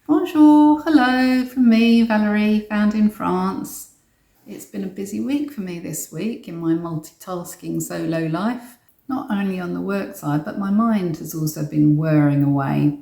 Bonjour, hello from me, Valerie, found in France. It's been a busy week for me this week in my multitasking solo life. Not only on the work side, but my mind has also been whirring away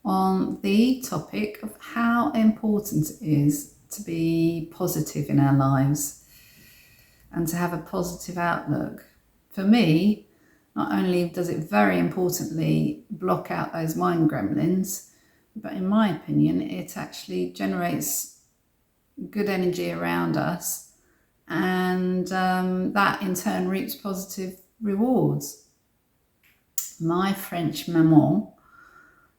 on the topic of how important it is to be positive in our lives and to have a positive outlook. For me, not only does it very importantly block out those mind gremlins, but in my opinion, it actually generates good energy around us, and that in turn reaps positive rewards. My French maman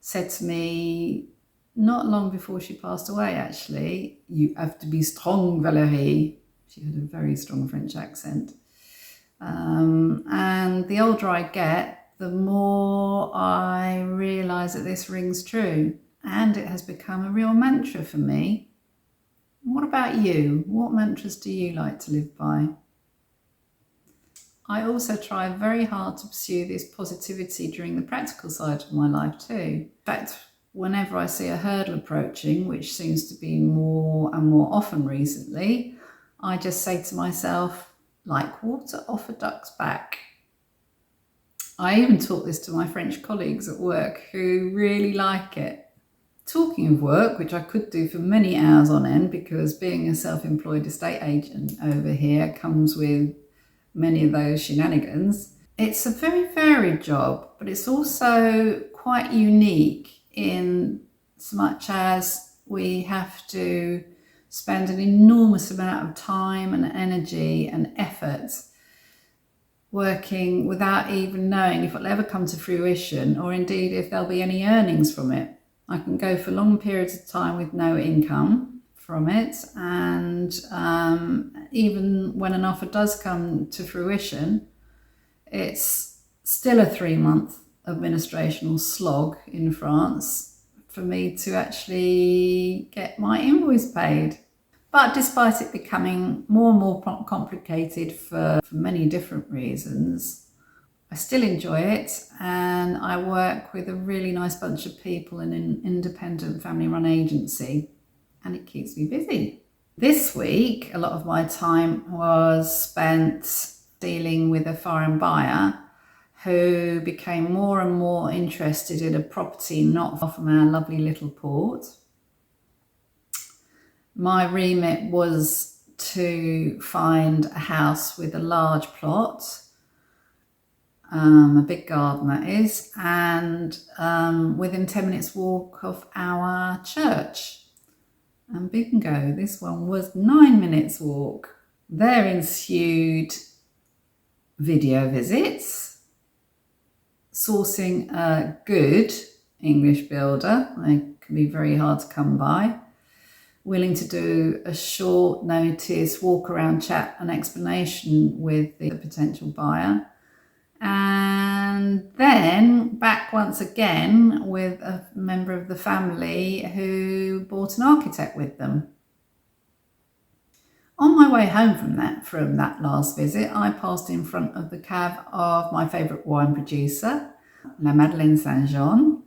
said to me not long before she passed away, actually, "You have to be strong, Valérie." She had a very strong French accent. And the older I get, the more I realise that this rings true, and it has become a real mantra for me. What about you? What mantras do you like to live by? I also try very hard to pursue this positivity during the practical side of my life too. In fact, whenever I see a hurdle approaching, which seems to be more and more often recently, I just say to myself, like water off a duck's back. I even taught this to my French colleagues at work who really like it. Talking of work, which I could do for many hours on end because being a self-employed estate agent over here comes with many of those shenanigans. It's a very varied job, but it's also quite unique in so much as we have to spend an enormous amount of time and energy and effort working without even knowing if it'll ever come to fruition or indeed if there'll be any earnings from it. I can go for long periods of time with no income from it, and even when an offer does come to fruition, it's still a 3-month administrational slog in France for me to actually get my invoice paid. But despite it becoming more and more complicated for many different reasons, I still enjoy it, and I work with a really nice bunch of people in an independent family-run agency, and it keeps me busy. This week, a lot of my time was spent dealing with a foreign buyer who became more and more interested in a property not far from our lovely little port. My remit was to find a house with a large plot, a big garden that is, and within 10 minutes walk of our church. And bingo, this one was 9 minutes walk. There ensued video visits, sourcing a good English builder. They can be very hard to come by. Willing to do a short notice, walk around chat and explanation with the potential buyer. And then back once again with a member of the family who brought an architect with them. On my way home from that last visit, I passed in front of the cave of my favourite wine producer, La Madeleine Saint-Jean.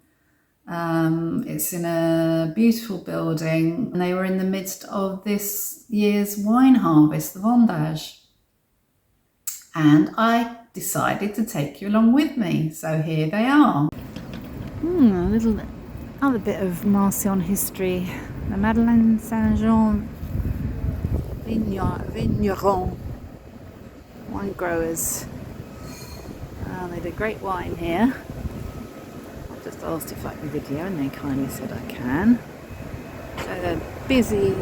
It's in a beautiful building, and they were in the midst of this year's wine harvest, the vendage. And I decided to take you along with me, so here they are. Another bit of Marcion history. La Madeleine Saint-Jean vigneron, wine growers. They do great wine here. I've just asked if I can video, and they kindly said I can. So they're busy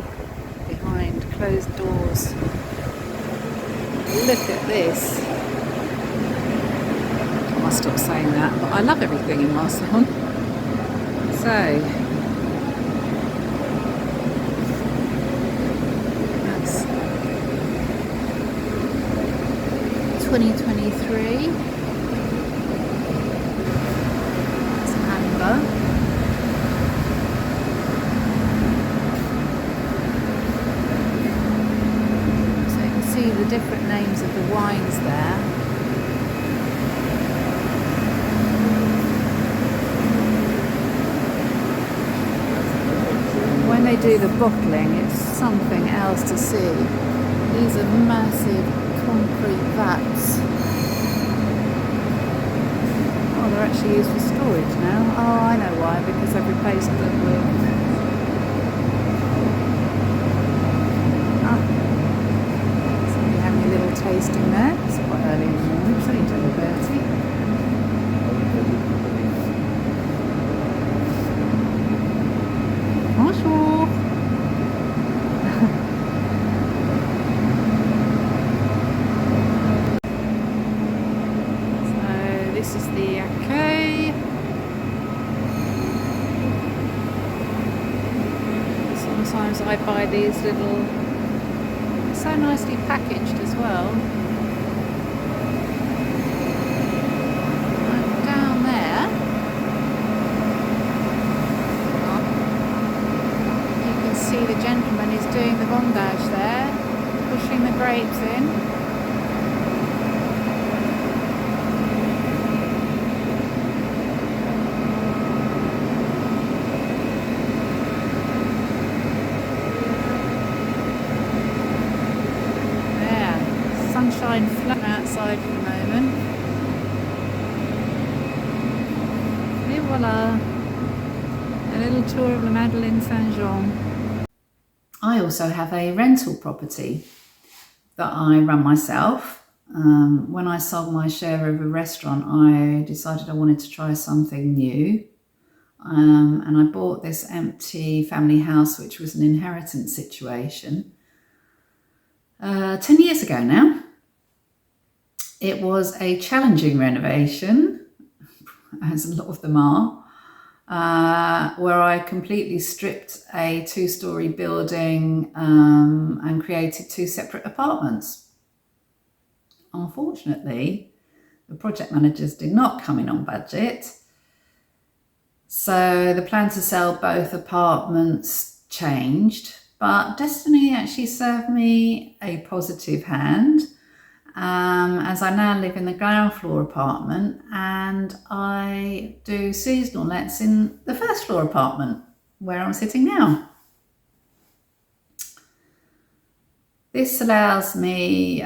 behind closed doors. Look at this. I must stop saying that, but I love everything in Marcion. So that's 2023. That's amber. So you can see the different names of the wines there. when they do the bottling, it's something else to see. These are massive concrete vats. Oh, they're actually used for storage now. Oh, I know why, because they've replaced them with... So you're having a little tasting there. It's quite early in the morning, it's only 10:30. Bonjour. So this is the accueil. Sometimes I buy these little, they're so nicely packaged as well. Right down there. See the gentleman is doing the bondage there, pushing the grapes in. There, sunshine flat outside for the moment. Et voila, a little tour of the Madeleine Saint-Jean. I also have a rental property that I run myself. When I sold my share of a restaurant, I decided I wanted to try something new. And I bought this empty family house, which was an inheritance situation, 10 years ago now. It was a challenging renovation, as a lot of them are. Where I completely stripped a 2-story building and created 2 separate apartments. Unfortunately, the project managers did not come in on budget, so the plan to sell both apartments changed, but destiny actually served me a positive hand. As I now live in the ground floor apartment and I do seasonal lets in the first floor apartment where I'm sitting now. This allows me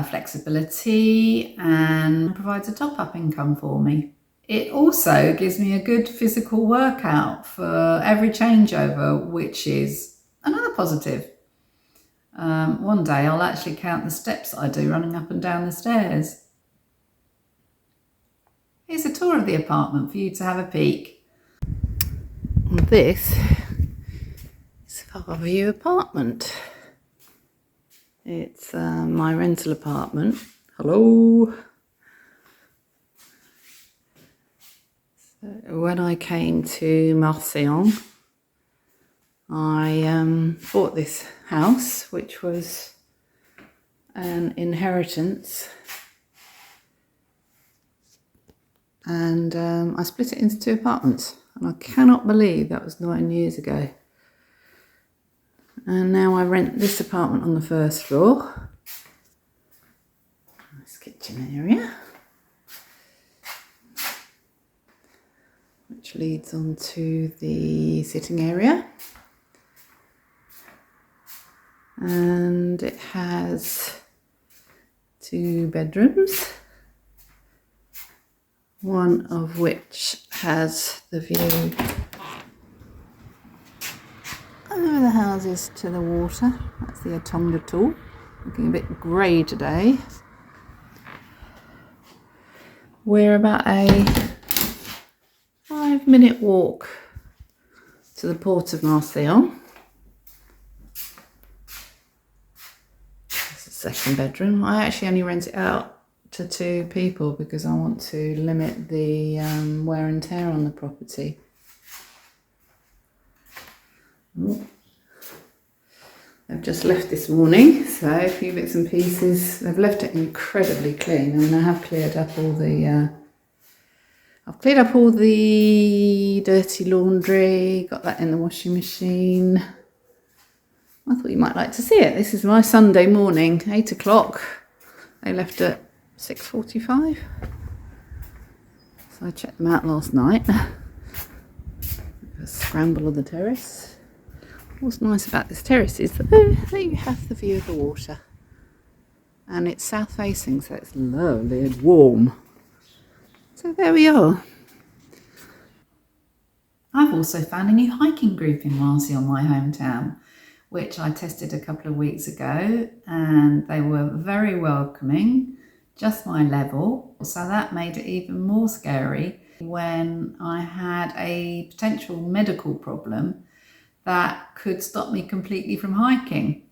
flexibility and provides a top-up income for me. It also gives me a good physical workout for every changeover, which is another positive. One day I'll actually count the steps I do running up and down the stairs. Here's a tour of the apartment for you to have a peek. This is a Far-View apartment. It's my rental apartment. Hello. So when I came to Marseille, I bought this house, which was an inheritance, and I split it into 2 apartments, and I cannot believe that was 9 years ago. And now I rent this apartment on the 1st floor. Nice kitchen area, which leads on to the sitting area. And it has 2 bedrooms, one of which has the view over the houses to the water. That's the Automne de Tours, looking a bit grey today. We're about a 5-minute walk to the port of Marseille. Second bedroom. I actually only rent it out to 2 people because I want to limit the wear and tear on the property. Ooh. They've just left this morning, so a few bits and pieces. They've left it incredibly clean. I mean, I have cleared up all the dirty laundry, got that in the washing machine. I thought you might like to see it. This is my Sunday morning, 8 o'clock. They left at 6:45. So I checked them out last night. A scramble of the terrace. What's nice about this terrace is that there you have the view of the water. And it's south facing, so it's lovely and warm. So there we are. I've also found a new hiking group in Marseille, my hometown, which I tested a couple of weeks ago, and they were very welcoming, just my level. So that made it even more scary when I had a potential medical problem that could stop me completely from hiking.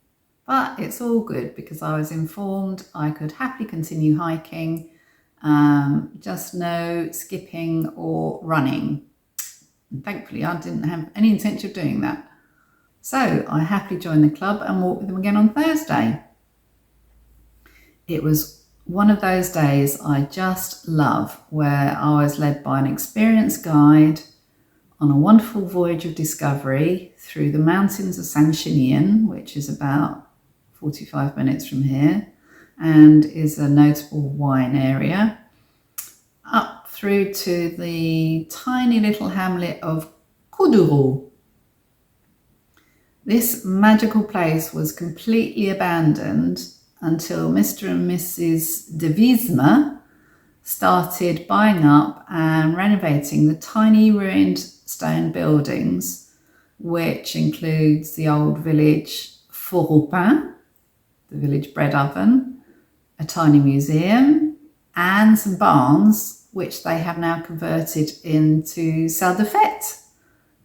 But it's all good because I was informed I could happily continue hiking, just no skipping or running. And thankfully, I didn't have any intention of doing that. So I happily joined the club and walked with them again on Thursday. It was one of those days I just love, where I was led by an experienced guide on a wonderful voyage of discovery through the mountains of Saint-Chinian, which is about 45 minutes from here and is a notable wine area, up through to the tiny little hamlet of Coudreau. This magical place was completely abandoned until Mr. and Mrs. de Wiesme started buying up and renovating the tiny ruined stone buildings, which includes the old village Four au Pain, the village bread oven, a tiny museum, and some barns, which they have now converted into salle de fête,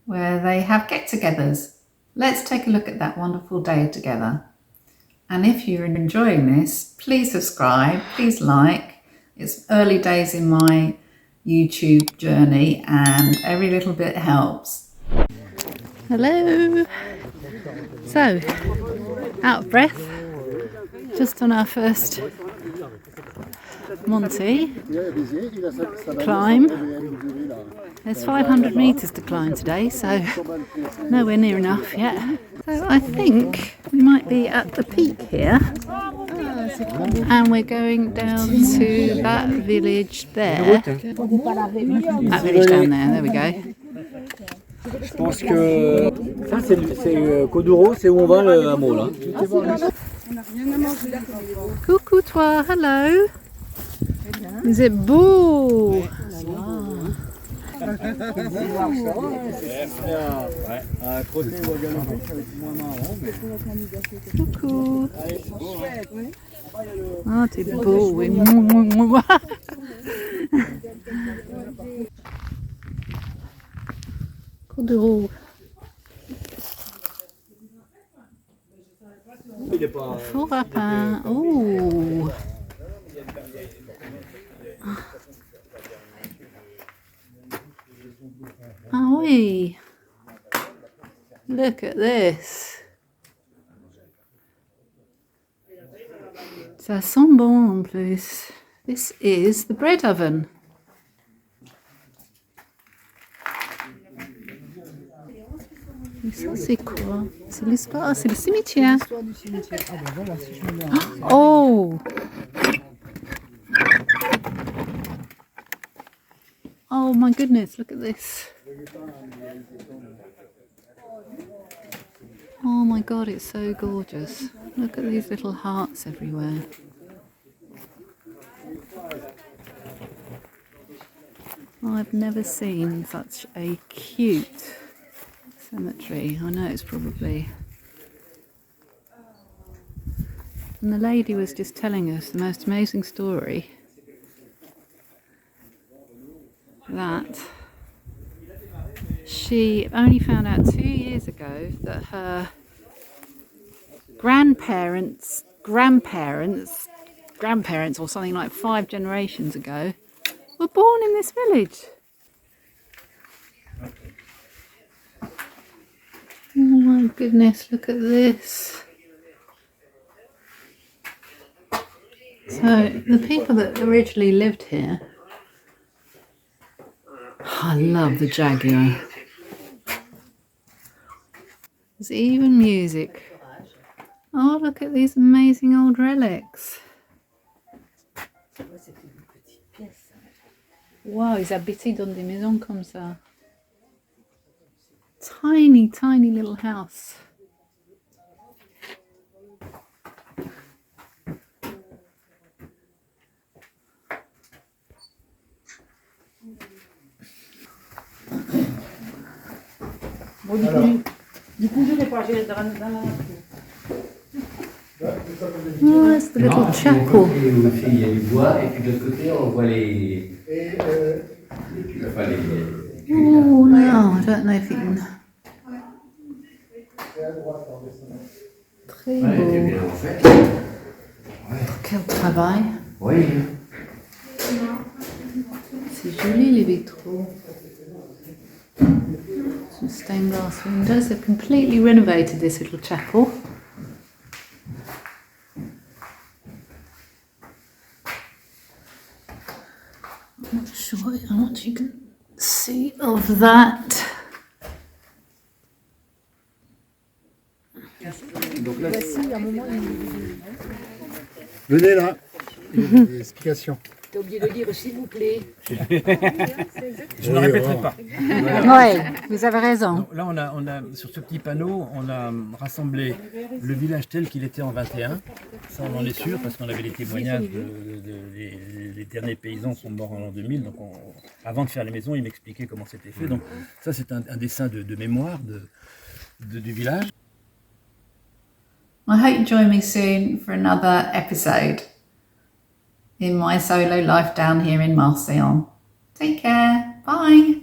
where they have get-togethers. Let's take a look at that wonderful day together. And if you're enjoying this, please subscribe, please like. It's early days in my YouTube journey and every little bit helps. Hello. So, out of breath, just on our first Monty climb. There's 500 metres to climb today, so nowhere near enough yet. So I think we might be at the peak here, and we're going down to that village there. That village down there we go. Je pense que ça c'est Coudreau, c'est où on va le hameau là. Coucou toi, hello. Is it beau? Coucou. Ah, t'es beau, oui. Coudreau. Four au Pain. Oh. Ah oui. Look at this. Ça sent bon en plus. This is the bread oven. Et ça c'est quoi? C'est l'histoire, c'est le cimetière. Oh! Oh my goodness, look at this. Oh my god, it's so gorgeous. Look at these little hearts everywhere. I've never seen such a cute cemetery. I know it's probably... And the lady was just telling us the most amazing story, that she only found out 2 years ago that her grandparents or something like 5 generations ago were born in this village. Oh my goodness, look at this. So the people that originally lived here, I love the jaguar. There's even music. Oh, look at these amazing old relics. Wow, ils habitaient dans des maisons comme ça. Tiny, tiny little house. Du coup, je vais pas aller dans la nature. Oh, that's the little chapel. Aussi, il y a du bois, et puis de l'autre côté, on voit les Oh no, I don't know if you can. Très Ouais, c'est beau. bien en fait. Quel travail. Oui. C'est joli les vitraux. Some stained glass windows. They've completely renovated this little chapel. I'm not sure how much you can see of that. Donc là, Voici, à un moment, venez là. Explication. t'as oublié de dire s'il vous plaît. Je ne répéterai pas. Oui, vous avez raison. Donc là, on a, sur ce petit panneau, on a rassemblé le village tel qu'il était en 21. Ça, on en est sûr, parce qu'on avait les témoignages les derniers paysans sont morts en l'an 2000. Donc, avant de faire les maisons, ils m'expliquaient comment c'était fait. Donc, ça, c'est un dessin de mémoire du village. I hope you join me soon for another episode in my solo life down here in Marseille. Take care. Bye.